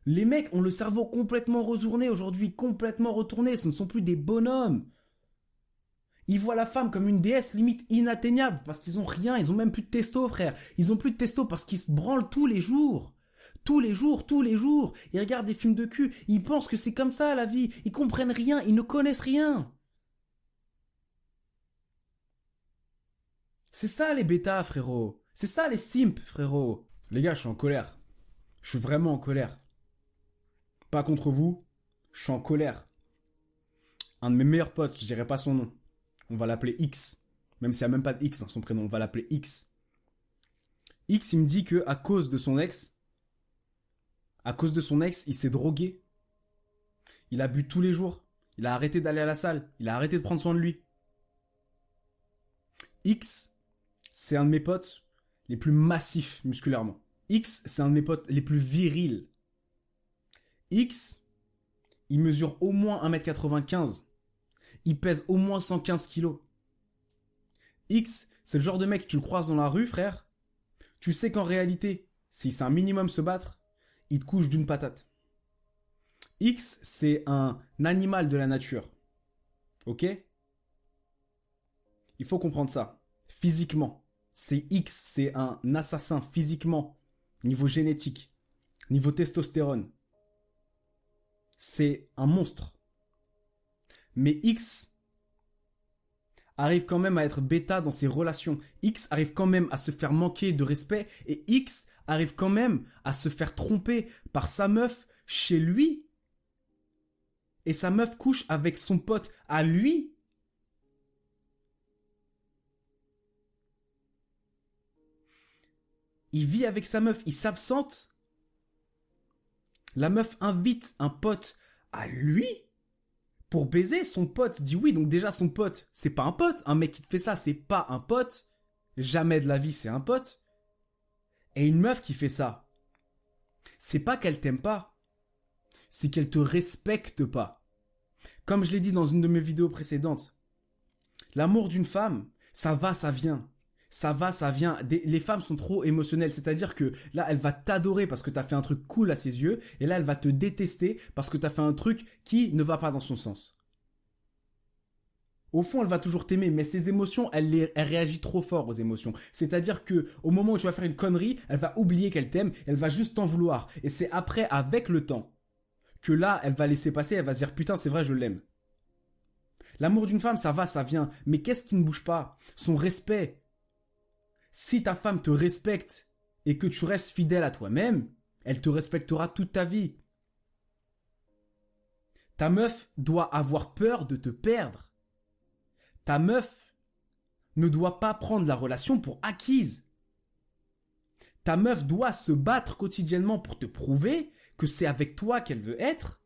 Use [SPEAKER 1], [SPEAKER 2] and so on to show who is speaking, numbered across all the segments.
[SPEAKER 1] Les mecs ont le cerveau complètement retourné aujourd'hui, complètement retourné. Ce ne sont plus des bonhommes. Ils voient la femme comme une déesse limite inatteignable parce qu'ils ont rien, ils ont même plus de testo, frère. Ils ont plus de testo parce qu'ils se branlent tous les jours. Tous les jours, tous les jours. Ils regardent des films de cul, ils pensent que c'est comme ça la vie. Ils comprennent rien, ils ne connaissent rien. C'est ça les bêtas, frérot. C'est ça les simps, frérot. Les gars, je suis en colère. Je suis vraiment en colère. Pas contre vous, je suis en colère. Un de mes meilleurs potes, je dirais pas son nom. On va l'appeler X. Même s'il n'y a même pas de X dans son prénom, on va l'appeler X. X, il me dit que à cause de son ex, il s'est drogué. Il a bu tous les jours. Il a arrêté d'aller à la salle. Il a arrêté de prendre soin de lui. X, c'est un de mes potes les plus massifs musculairement. X, c'est un de mes potes les plus virils. X, il mesure au moins 1m95. Il pèse au moins 115 kilos. X, c'est le genre de mec, tu le croises dans la rue, frère. Tu sais qu'en réalité, s'il sait un minimum se battre, il te couche d'une patate. X, c'est un animal de la nature. Ok? Il faut comprendre ça. Physiquement. C'est X, c'est un assassin physiquement. Niveau génétique. Niveau testostérone. C'est un monstre. Mais X arrive quand même à être bêta dans ses relations. X arrive quand même à se faire manquer de respect. Et X arrive quand même à se faire tromper par sa meuf chez lui. Et sa meuf couche avec son pote à lui. Il vit avec sa meuf, il s'absente. La meuf invite un pote à lui pour baiser. Son pote dit oui, donc déjà son pote, c'est pas un pote. Un mec qui te fait ça, c'est pas un pote. Jamais de la vie, c'est un pote. Et une meuf qui fait ça, c'est pas qu'elle t'aime pas, c'est qu'elle te respecte pas. Comme je l'ai dit dans une de mes vidéos précédentes, l'amour d'une femme, ça va, ça vient. Ça va, ça vient. Les femmes sont trop émotionnelles, c'est-à-dire que là, elle va t'adorer parce que t'as fait un truc cool à ses yeux, et là, elle va te détester parce que t'as fait un truc qui ne va pas dans son sens. Au fond, elle va toujours t'aimer, mais ses émotions, elle réagit trop fort aux émotions. C'est-à-dire que au moment où tu vas faire une connerie, elle va oublier qu'elle t'aime, elle va juste t'en vouloir. Et c'est après, avec le temps, que là, elle va laisser passer, elle va se dire putain, c'est vrai, je l'aime. L'amour d'une femme, ça va, ça vient. Mais qu'est-ce qui ne bouge pas? Son respect. Si ta femme te respecte et que tu restes fidèle à toi-même, elle te respectera toute ta vie. Ta meuf doit avoir peur de te perdre. Ta meuf ne doit pas prendre la relation pour acquise. Ta meuf doit se battre quotidiennement pour te prouver que c'est avec toi qu'elle veut être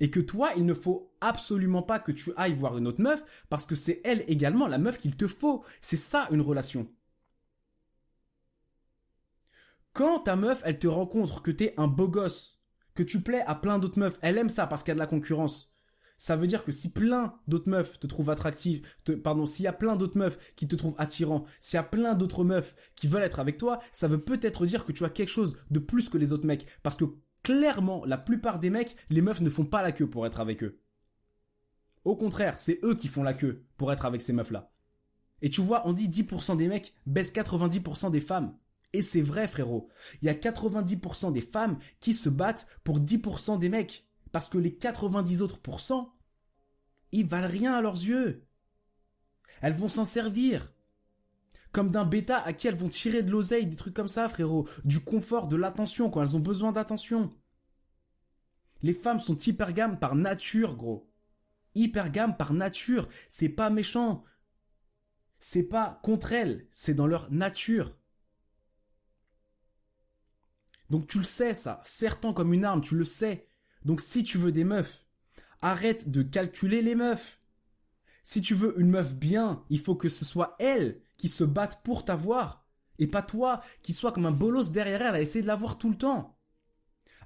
[SPEAKER 1] et que toi, il ne faut absolument pas que tu ailles voir une autre meuf parce que c'est elle également la meuf qu'il te faut. C'est ça une relation. Quand ta meuf, elle te rencontre que t'es un beau gosse, que tu plais à plein d'autres meufs, elle aime ça parce qu'il y a de la concurrence. Ça veut dire que si plein d'autres meufs te trouvent attractive, s'il y a plein d'autres meufs qui te trouvent attirant, s'il y a plein d'autres meufs qui veulent être avec toi, ça veut peut-être dire que tu as quelque chose de plus que les autres mecs. Parce que clairement, la plupart des mecs, les meufs ne font pas la queue pour être avec eux. Au contraire, c'est eux qui font la queue pour être avec ces meufs-là. Et tu vois, on dit 10% des mecs baissent 90% des femmes. Et c'est vrai, frérot. Il y a 90% des femmes qui se battent pour 10% des mecs. Parce que les 90 autres pourcents, ils valent rien à leurs yeux. Elles vont s'en servir. Comme d'un bêta à qui elles vont tirer de l'oseille, des trucs comme ça, frérot. Du confort, de l'attention, quand elles ont besoin d'attention. Les femmes sont hypergames par nature, gros. Hypergames par nature. C'est pas méchant. C'est pas contre elles. C'est dans leur nature. Donc tu le sais ça, serre-t'en comme une arme, tu le sais. Donc si tu veux des meufs, arrête de calculer les meufs. Si tu veux une meuf bien, il faut que ce soit elle qui se batte pour t'avoir. Et pas toi qui sois comme un bolos derrière elle à essayer de l'avoir tout le temps.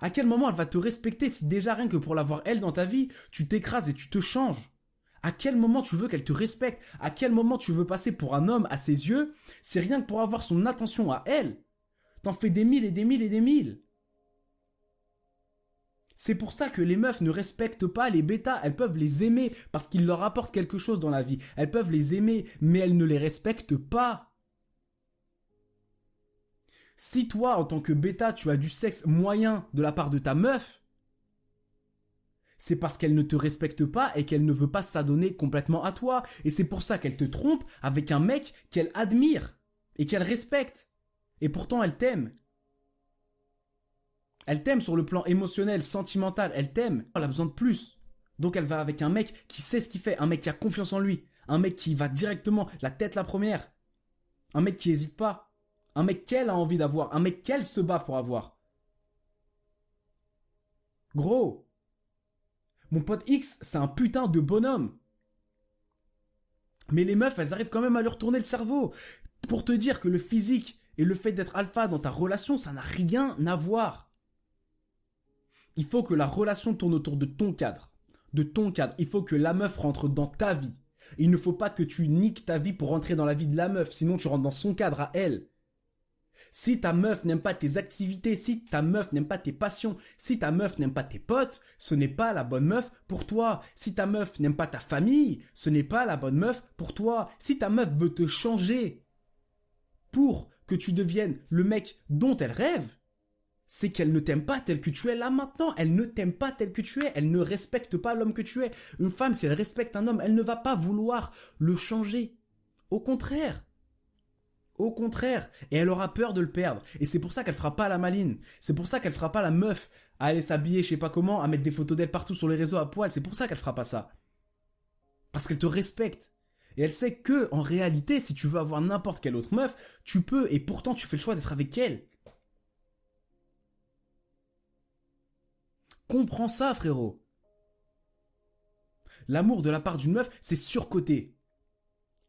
[SPEAKER 1] À quel moment elle va te respecter si déjà rien que pour l'avoir elle dans ta vie, tu t'écrases et tu te changes? À quel moment tu veux qu'elle te respecte? À quel moment tu veux passer pour un homme à ses yeux si rien que pour avoir son attention à elle, t'en fais des mille et des mille et des mille. C'est pour ça que les meufs ne respectent pas les bêtas. Elles peuvent les aimer parce qu'ils leur apportent quelque chose dans la vie. Elles peuvent les aimer, mais elles ne les respectent pas. Si toi, en tant que bêta, tu as du sexe moyen de la part de ta meuf, c'est parce qu'elle ne te respecte pas et qu'elle ne veut pas s'adonner complètement à toi. Et c'est pour ça qu'elle te trompe avec un mec qu'elle admire et qu'elle respecte. Et pourtant, elle t'aime. Elle t'aime sur le plan émotionnel, sentimental, elle t'aime. Elle a besoin de plus. Donc elle va avec un mec qui sait ce qu'il fait, un mec qui a confiance en lui, un mec qui va directement, la tête la première, un mec qui hésite pas, un mec qu'elle a envie d'avoir, un mec qu'elle se bat pour avoir. Gros, mon pote X, c'est un putain de bonhomme. Mais les meufs, elles arrivent quand même à lui retourner le cerveau pour te dire que le physique et le fait d'être alpha dans ta relation, ça n'a rien à voir. Il faut que la relation tourne autour de ton cadre. De ton cadre. Il faut que la meuf rentre dans ta vie. Il ne faut pas que tu niques ta vie pour rentrer dans la vie de la meuf. Sinon, tu rentres dans son cadre à elle. Si ta meuf n'aime pas tes activités, si ta meuf n'aime pas tes passions, si ta meuf n'aime pas tes potes, ce n'est pas la bonne meuf pour toi. Si ta meuf n'aime pas ta famille, ce n'est pas la bonne meuf pour toi. Si ta meuf veut te changer pour que tu deviennes le mec dont elle rêve, c'est qu'elle ne t'aime pas tel que tu es là maintenant. Elle ne t'aime pas tel que tu es. Elle ne respecte pas l'homme que tu es. Une femme, si elle respecte un homme, elle ne va pas vouloir le changer. Au contraire. Au contraire. Et elle aura peur de le perdre. Et c'est pour ça qu'elle fera pas la maline. C'est pour ça qu'elle fera pas la meuf à aller s'habiller je sais pas comment, à mettre des photos d'elle partout sur les réseaux à poil. C'est pour ça qu'elle fera pas ça. Parce qu'elle te respecte. Et elle sait que, en réalité, si tu veux avoir n'importe quelle autre meuf, tu peux, et pourtant tu fais le choix d'être avec elle. Comprends ça, frérot. L'amour de la part d'une meuf, c'est surcoté.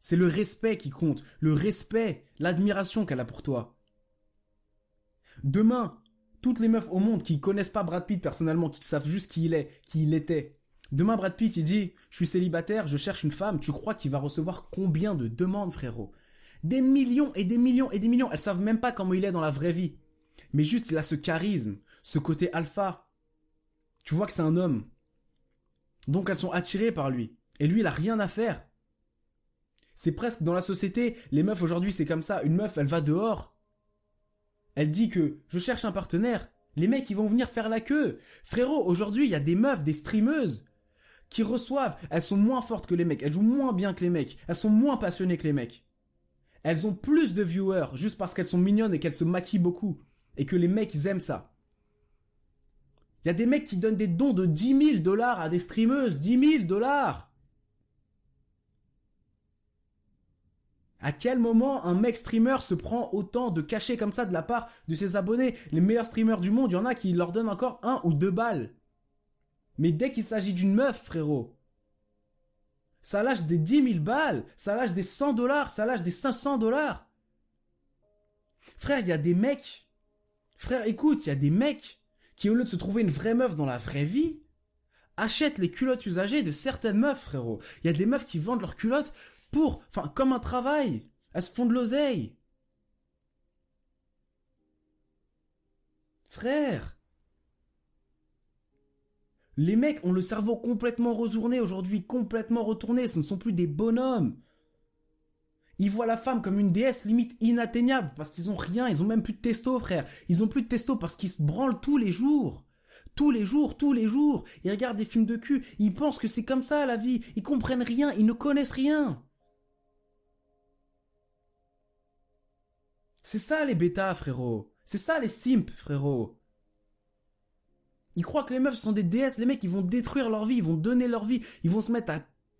[SPEAKER 1] C'est le respect qui compte. Le respect, l'admiration qu'elle a pour toi. Demain, toutes les meufs au monde qui connaissent pas Brad Pitt personnellement, qui savent juste qui il est, qui il était. Demain, Brad Pitt, il dit « Je suis célibataire, je cherche une femme. » Tu crois qu'il va recevoir combien de demandes, frérot? Des millions et des millions et des millions. Elles savent même pas comment il est dans la vraie vie. Mais juste, il a ce charisme, ce côté alpha. Tu vois que c'est un homme. Donc elles sont attirées par lui. Et lui, il a rien à faire. C'est presque dans la société, les meufs aujourd'hui, c'est comme ça. Une meuf, elle va dehors. Elle dit que je cherche un partenaire. Les mecs, ils vont venir faire la queue. Frérot, aujourd'hui, il y a des meufs, des streameuses qui reçoivent. Elles sont moins fortes que les mecs. Elles jouent moins bien que les mecs. Elles sont moins passionnées que les mecs. Elles ont plus de viewers juste parce qu'elles sont mignonnes et qu'elles se maquillent beaucoup. Et que les mecs, ils aiment ça. Il y a des mecs qui donnent des dons de 10 000 $ à des streameuses. 10 000 $. À quel moment un mec streamer se prend autant de cachets comme ça de la part de ses abonnés? Les meilleurs streamers du monde, il y en a qui leur donnent encore 1 ou 2 balles. Mais dès qu'il s'agit d'une meuf, frérot, ça lâche des 10 000 balles, ça lâche des 100 $, ça lâche des 500 $. Frère, il y a des mecs... Frère, écoute, il y a des mecs qui, au lieu de se trouver une vraie meuf dans la vraie vie, achètent les culottes usagées de certaines meufs, frérot. Il y a des meufs qui vendent leurs culottes pour... Enfin, comme un travail. Elles se font de l'oseille. Frère. Les mecs ont le cerveau complètement retourné aujourd'hui, complètement retourné. Ce ne sont plus des bonhommes. Ils voient la femme comme une déesse limite inatteignable parce qu'ils ont rien, ils ont même plus de testo, frère. Ils ont plus de testo parce qu'ils se branlent tous les jours. Tous les jours, tous les jours. Ils regardent des films de cul, ils pensent que c'est comme ça la vie. Ils comprennent rien, ils ne connaissent rien. C'est ça les bêtas, frérot. C'est ça les simps, frérot. Ils croient que les meufs sont des déesses, les mecs ils vont détruire leur vie, ils vont donner leur vie, ils vont se mettre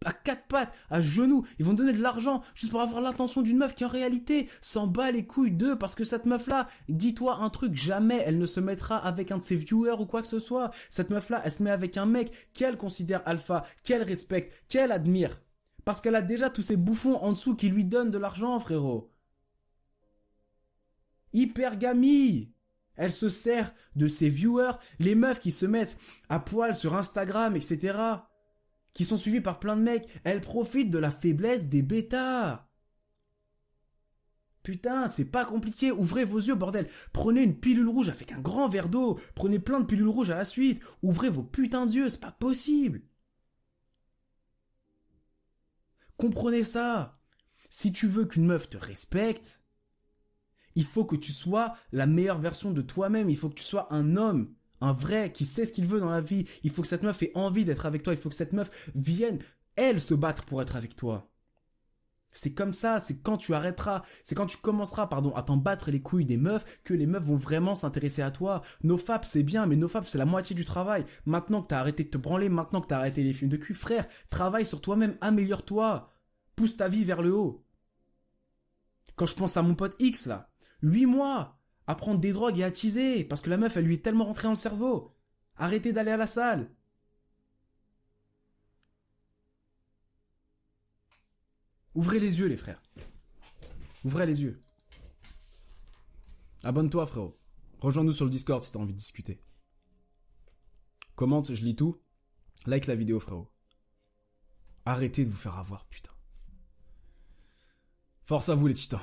[SPEAKER 1] à quatre pattes, à genoux, ils vont donner de l'argent juste pour avoir l'attention d'une meuf qui en réalité s'en bat les couilles d'eux parce que cette meuf là, dis-toi un truc, jamais elle ne se mettra avec un de ses viewers ou quoi que ce soit. Cette meuf là, elle se met avec un mec qu'elle considère alpha, qu'elle respecte, qu'elle admire parce qu'elle a déjà tous ces bouffons en dessous qui lui donnent de l'argent, frérot. Hypergamie. Elle se sert de ses viewers, les meufs qui se mettent à poil sur Instagram, etc., qui sont suivis par plein de mecs, elle profite de la faiblesse des bêtas. Putain, c'est pas compliqué, ouvrez vos yeux, bordel. Prenez une pilule rouge avec un grand verre d'eau. Prenez plein de pilules rouges à la suite. Ouvrez vos putains d'yeux, c'est pas possible. Comprenez ça. Si tu veux qu'une meuf te respecte, il faut que tu sois la meilleure version de toi-même. Il faut que tu sois un homme, un vrai, qui sait ce qu'il veut dans la vie. Il faut que cette meuf ait envie d'être avec toi. Il faut que cette meuf vienne, elle, se battre pour être avec toi. C'est comme ça, c'est quand tu arrêteras, c'est quand tu commenceras, pardon, à t'en battre les couilles des meufs, que les meufs vont vraiment s'intéresser à toi. NoFap, c'est bien, mais NoFap, c'est la moitié du travail. Maintenant que t'as arrêté de te branler, maintenant que t'as arrêté les films de cul, frère, travaille sur toi-même, améliore-toi. Pousse ta vie vers le haut. Quand je pense à mon pote X, là, 8 mois à prendre des drogues et à teaser, parce que la meuf, elle lui est tellement rentrée dans le cerveau. Arrêtez d'aller à la salle. Ouvrez les yeux, les frères. Ouvrez les yeux. Abonne-toi, frérot. Rejoins-nous sur le Discord si t'as envie de discuter. Commente, je lis tout. Like la vidéo, frérot. Arrêtez de vous faire avoir, putain. Force à vous, les titans.